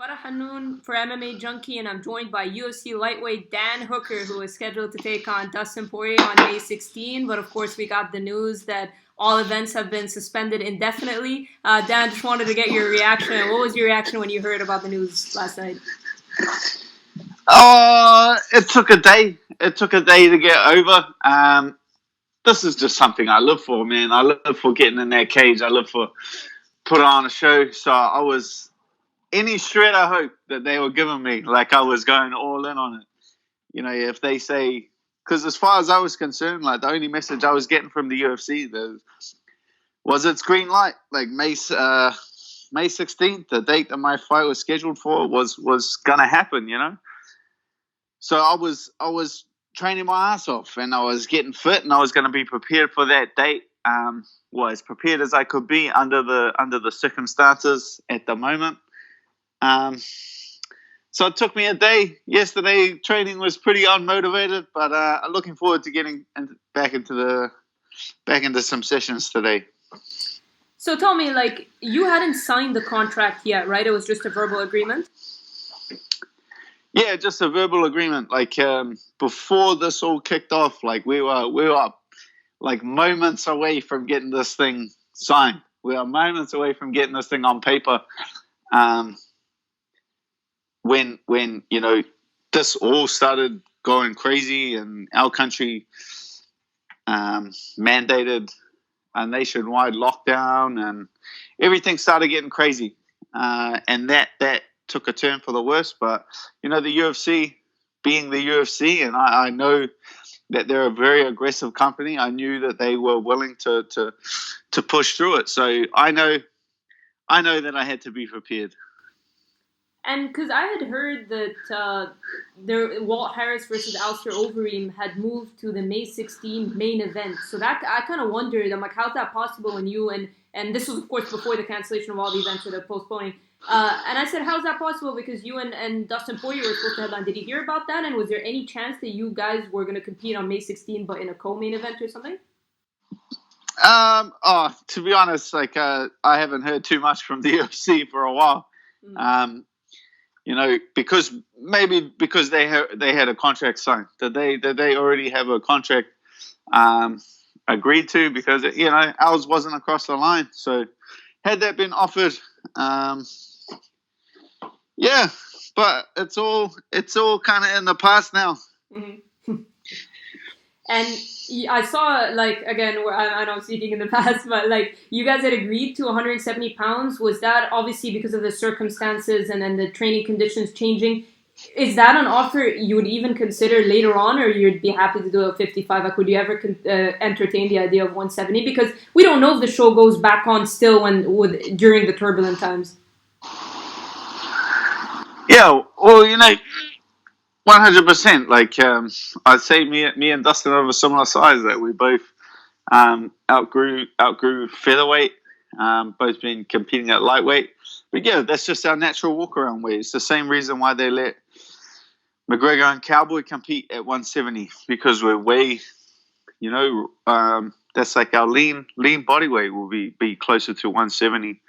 Farah Hanoun for MMA Junkie, and I'm joined by UFC lightweight Dan Hooker, who is scheduled to take on Dustin Poirier on May 16. But of course, we got the news that all events have been suspended indefinitely. Dan, just wanted to get your reaction. What was your reaction when you heard about the news last night? It took a day. It took a day to get over. This is just something I live for, man. I live for getting in that cage. I live for putting on a show. So I was any shred of hope that they were giving me, like I was going all in on it. You know, if they say, because as far as I was concerned, like the only message I was getting from the UFC was it's green light. Like May 16th, the date that my fight was scheduled for was gonna happen. You know, so I was training my ass off, and I was getting fit, and I was going to be prepared for that date. Well, as prepared as I could be under the circumstances at the moment. So it took me a day. Yesterday, training was pretty unmotivated, but looking forward to getting back into some sessions today. So tell me, like, you hadn't signed the contract yet, right? It was just a verbal agreement? Yeah, just a verbal agreement. Like before this all kicked off, like we were like moments away from getting this thing signed. We are moments away from getting this thing on paper. When you know this all started going crazy and our country mandated a nationwide lockdown and everything started getting crazy, and that took a turn for the worse. But you know, the UFC being the UFC, and I know that they're a very aggressive company. I knew that they were willing to push through it. So I know that I had to be prepared. And because I had heard that Walt Harris versus Alistair Overeem had moved to the May 16 main event. So that I kind of wondered, I'm like, how's that possible when you and this was of course before the cancellation of all the events or the postponing. And I said, how's that possible? Because you and Dustin Poirier were supposed to headline. Did you hear about that? And was there any chance that you guys were going to compete on May 16, but in a co-main event or something? To be honest, like I haven't heard too much from the UFC for a while. Mm-hmm. You know, because they had a contract signed. Did they already have a contract agreed to? Because you know, ours wasn't across the line. So had that been offered, yeah, but it's all kind of in the past now. Mm-hmm. And I saw, like, again, I know I'm speaking in the past, but like you guys had agreed to 170 pounds. Was that obviously because of the circumstances and then the training conditions changing? Is that an offer you would even consider later on, or you'd be happy to do a 55? Like, would you ever entertain the idea of 170? Because we don't know if the show goes back on still during the turbulent times. Yeah, well, you know, 100%. Like I'd say, me and Dustin are of a similar size. That we both outgrew featherweight. Both been competing at lightweight. But yeah, that's just our natural walk around weight. It's the same reason why they let McGregor and Cowboy compete at 170, because we're way, you know, that's like our lean body weight will be closer to 170.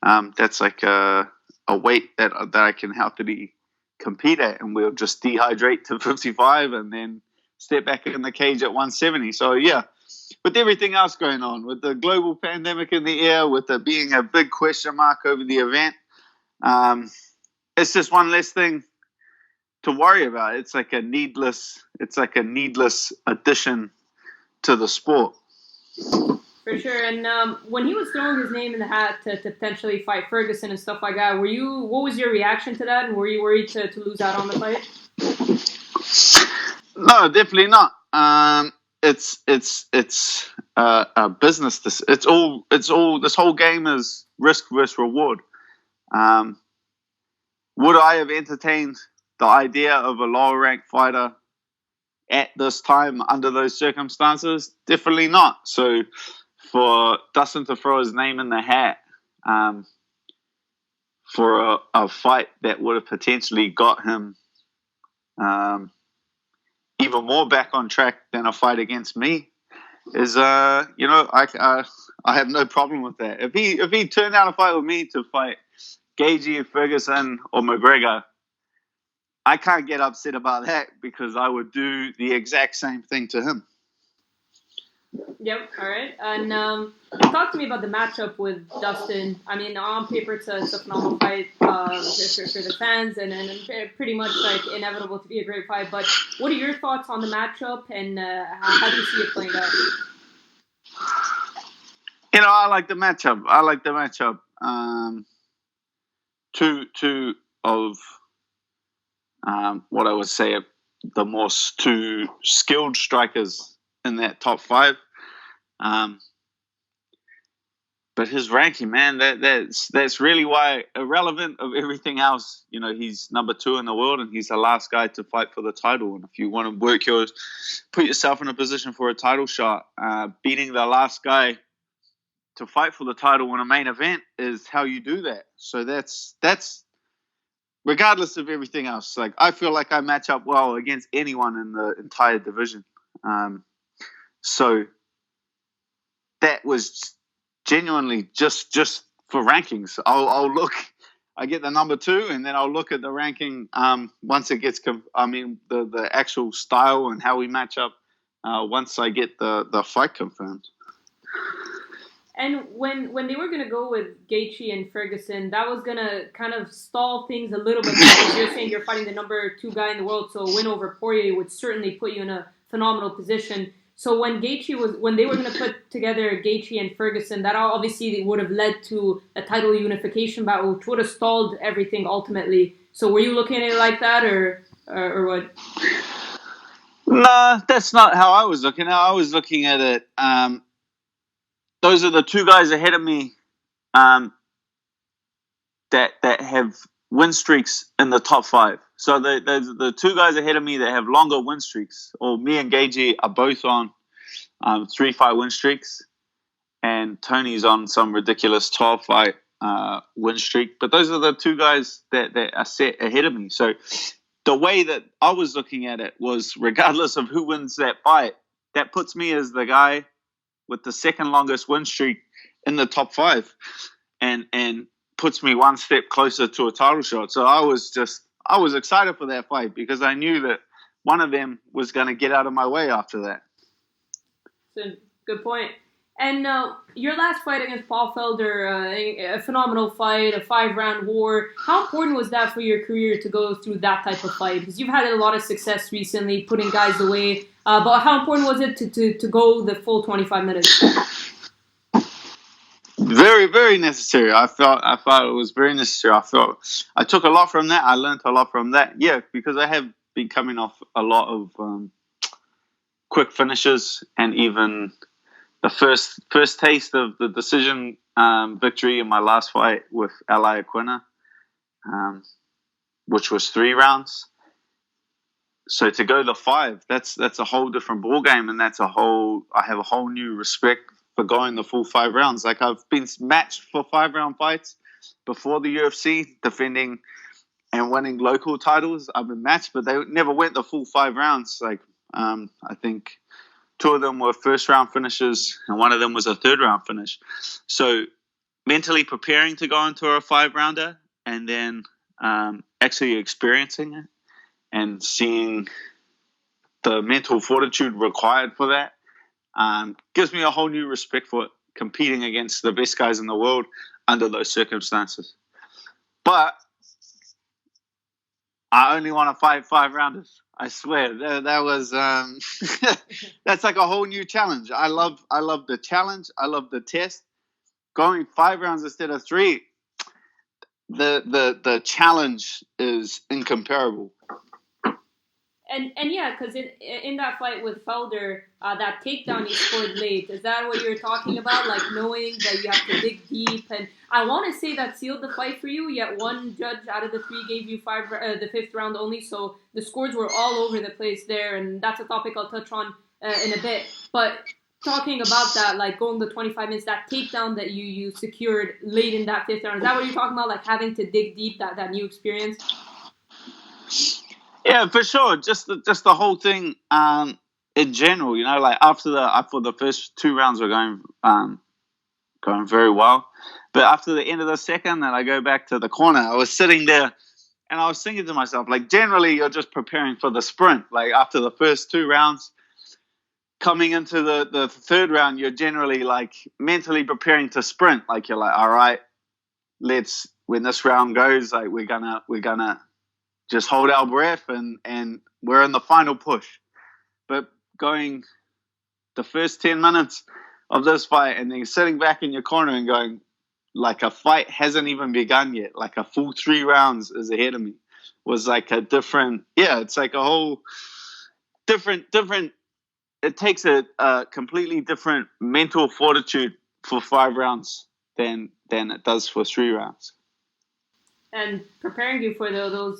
That's like a weight that I can healthily compete at, and we'll just dehydrate to 55 and then step back in the cage at 170. So yeah, with everything else going on, with the global pandemic in the air, with there being a big question mark over the event, it's just one less thing to worry about. It's like a needless addition to the sport. For sure. And when he was throwing his name in the hat to potentially fight Ferguson and stuff like that, what was your reaction to that? And were you worried to lose out on the fight? No, definitely not. It's a business. It's all. This whole game is risk versus reward. Would I have entertained the idea of a lower ranked fighter at this time under those circumstances? Definitely not. So for Dustin to throw his name in the hat for a fight that would have potentially got him even more back on track than a fight against me is, you know, I have no problem with that. If he turned down a fight with me to fight Gagey, Ferguson, or McGregor, I can't get upset about that because I would do the exact same thing to him. Yep. All right. And talk to me about the matchup with Dustin. I mean, on paper, it's a phenomenal fight for the fans, and pretty much like inevitable to be a great fight. But what are your thoughts on the matchup, and how do you see it playing out? I like the matchup. Two of what I would say are the most two skilled strikers in that top five. But his ranking, man, that's really why, irrelevant of everything else, he's number 2 in the world and he's the last guy to fight for the title. And if you want to put yourself in a position for a title shot, beating the last guy to fight for the title in a main event is how you do that. So that's regardless of everything else. Like, I feel like I match up well against anyone in the entire division. So that was genuinely just for rankings. I'll look. I get the number 2, and then I'll look at the ranking once it gets. The actual style and how we match up once I get the fight confirmed. And when they were going to go with Gaethje and Ferguson, that was going to kind of stall things a little bit because you're saying you're fighting the number 2 guy in the world, so a win over Poirier would certainly put you in a phenomenal position. So when they were going to put together Gaethje and Ferguson, that obviously would have led to a title unification battle, which would have stalled everything ultimately. So were you looking at it like that, or what? No, that's not how I was looking at it. I was looking at it. Those are the 2 guys ahead of me that have win streaks in the top 5. So the 2 guys ahead of me that have longer win streaks, or me and Gagey are both on 3-fight win streaks, and Tony's on some ridiculous 12-fight win streak. But those are the 2 guys that are set ahead of me. So the way that I was looking at it was, regardless of who wins that fight, that puts me as the guy with the second longest win streak in the top 5, and puts me one step closer to a title shot. So I was excited for that fight because I knew that one of them was going to get out of my way after that. That's a good point. And your last fight against Paul Felder, a phenomenal fight, a 5-round war. How important was that for your career to go through that type of fight? Because you've had a lot of success recently, putting guys away. But how important was it to go the full 25 minutes? Very, very necessary. I felt it was very necessary. I took a lot from that. I learned a lot from that. Yeah, because I have been coming off a lot of quick finishes, and even the first taste of the decision victory in my last fight with Ally Aquina, which was 3 rounds. So to go to 5, that's a whole different ball game, and I have a whole new respect for going the full 5 rounds. Like, I've been matched for 5-round fights before the UFC, defending and winning local titles. I've been matched, but they never went the full 5 rounds. Like, I think 2 of them were first-round finishes, and 1 of them was a third-round finish. So mentally preparing to go into a 5-rounder, and then actually experiencing it and seeing the mental fortitude required for that gives me a whole new respect for it, competing against the best guys in the world under those circumstances. But I only want to fight 5-rounders. I swear that was that's like a whole new challenge. I love the challenge. I love the test. Going 5 rounds instead of 3, the challenge is incomparable. And yeah, because in that fight with Felder, that takedown you scored late, is that what you're talking about? Like, knowing that you have to dig deep, and I want to say that sealed the fight for you, yet one judge out of the 3 gave you the 5th round only, so the scores were all over the place there, and that's a topic I'll touch on in a bit. But talking about that, like going the 25 minutes, that takedown that you secured late in that 5th round, is that what you're talking about? Like having to dig deep, that new experience? Yeah, for sure. Just the whole thing in general, like after the first 2 rounds were going very well. But after the end of the second, and I go back to the corner, I was sitting there and I was thinking to myself, like, generally you're just preparing for the sprint. Like after the first 2 rounds, coming into the third round, you're generally like mentally preparing to sprint. Like you're like, all right, when this round goes, like we're gonna just hold our breath and we're in the final push. But going the first 10 minutes of this fight and then sitting back in your corner and going, like a fight hasn't even begun yet, like a full 3 rounds is ahead of me, was like a different, it's like a whole different, it takes a completely different mental fortitude for 5 rounds than it does for 3 rounds. And preparing you for those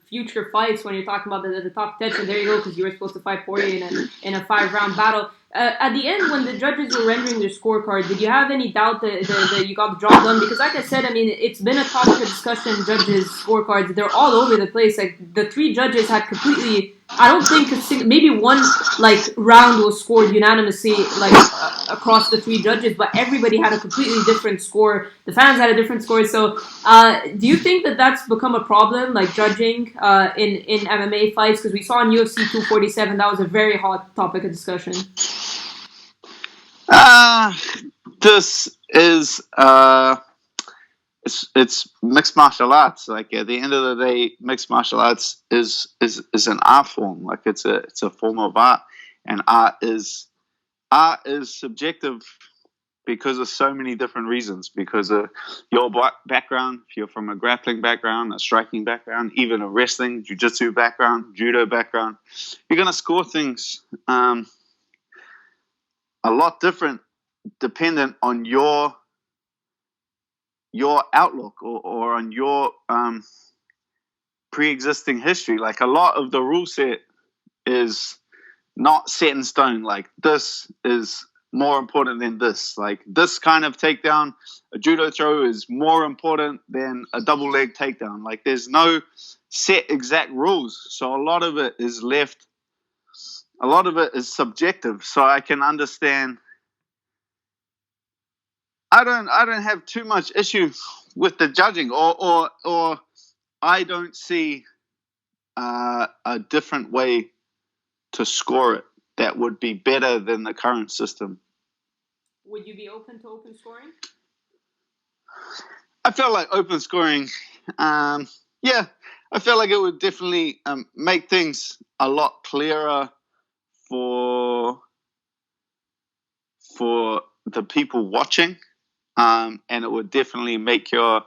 future fights when you're talking about the top 10, and there you go, because you were supposed to fight Poirier in a 5-round battle. At the end, when the judges were rendering their scorecard, did you have any doubt that you got the job done? Because like I said, I mean, it's been a topic of discussion, judges' scorecards. They're all over the place. Like, the 3 judges had completely... I don't think maybe one like round was scored unanimously like across the 3 judges, but everybody had a completely different score. The fans had a different score. So, do you think that that's become a problem, like judging in MMA fights? Because we saw in UFC 247 that was a very hot topic of discussion. This is it's mixed martial arts. Like at the end of the day, mixed martial arts is an art form. Like it's a form of art, and art is subjective because of so many different reasons. Because of your background, if you're from a grappling background, a striking background, even a wrestling, jiu-jitsu background, judo background, you're gonna score things a lot different dependent on your outlook or on your pre-existing history. Like a lot of the rule set is not set in stone. Like this is more important than this. Like this kind of takedown, a judo throw is more important than a double leg takedown. Like there's no set exact rules. So a lot of it is subjective. So I can understand. I don't have too much issue with the judging, or I don't see a different way to score it that would be better than the current system. Would you be open to open scoring? I feel like open scoring, I feel like it would definitely make things a lot clearer for the people watching. And it would definitely make your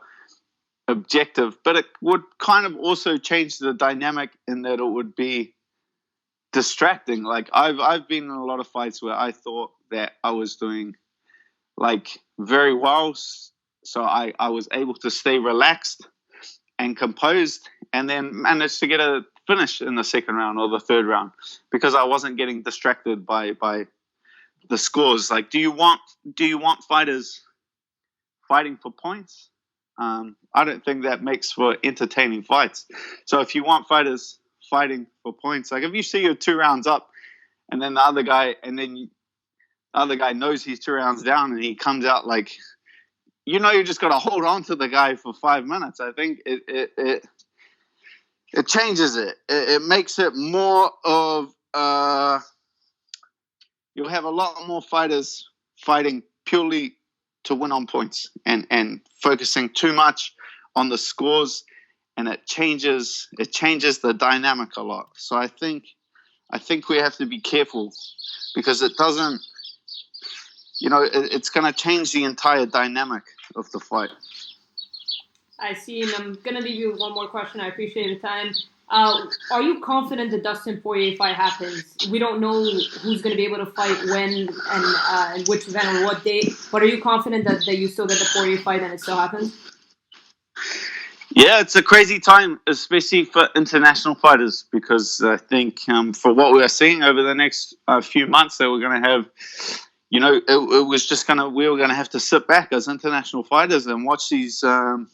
objective, but it would kind of also change the dynamic in that it would be distracting. Like I've been in a lot of fights where I thought that I was doing like very well, so I was able to stay relaxed and composed, and then managed to get a finish in the second round or the third round because I wasn't getting distracted by the scores. Like, do you want fighters fighting for points? I don't think that makes for entertaining fights. So if you want fighters fighting for points, like if you see you're 2 rounds up and then the other guy knows he's 2 rounds down and he comes out like, you just got to hold on to the guy for 5 minutes. I think it changes it. It makes it more of you'll have a lot more fighters fighting purely to win on points and focusing too much on the scores, and it changes the dynamic a lot. So I think we have to be careful because it doesn't, it's going to change the entire dynamic of the fight. I see, and I'm going to leave you with one more question. I appreciate the time. Are you confident the Dustin Poirier fight happens? We don't know who's going to be able to fight when and which event or what date, but are you confident that you still get the Poirier fight and it still happens? Yeah, it's a crazy time, especially for international fighters, because I think for what we're seeing over the next few months that we're going to have, we were going to have to sit back as international fighters and watch the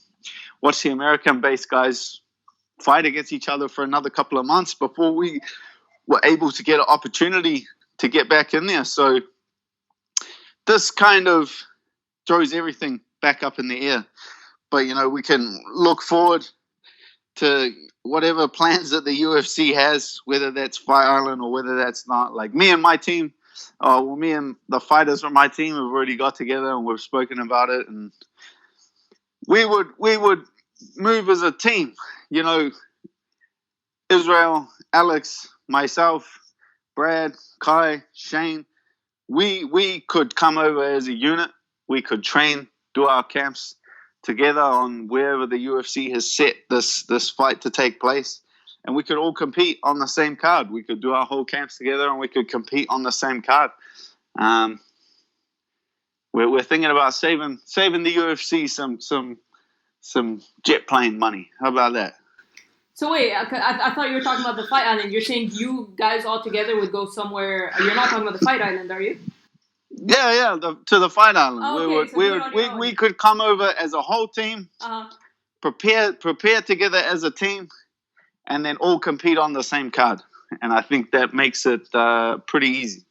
American-based guys fight against each other for another couple of months before we were able to get an opportunity to get back in there. So this kind of throws everything back up in the air. But, we can look forward to whatever plans that the UFC has, whether that's Fight Island or whether that's not. Like me and my team, me and the fighters from my team have already got together and we've spoken about it, and we would move as a team. Israel, Alex, myself, Brad, Kai, Shane, we could come over as a unit. We could train, do our camps together on wherever the UFC has set this fight to take place, and we could all compete on the same card. We could do our whole camps together and we could compete on the same card. We're thinking about saving the UFC some jet plane money. How about that? So wait, I thought you were talking about the Fight Island. You're saying you guys all together would go somewhere. You're not talking about the Fight Island, are you? Yeah, to the Fight Island. Oh, okay, We could come over as a whole team, prepare together as a team, and then all compete on the same card. And I think that makes it pretty easy.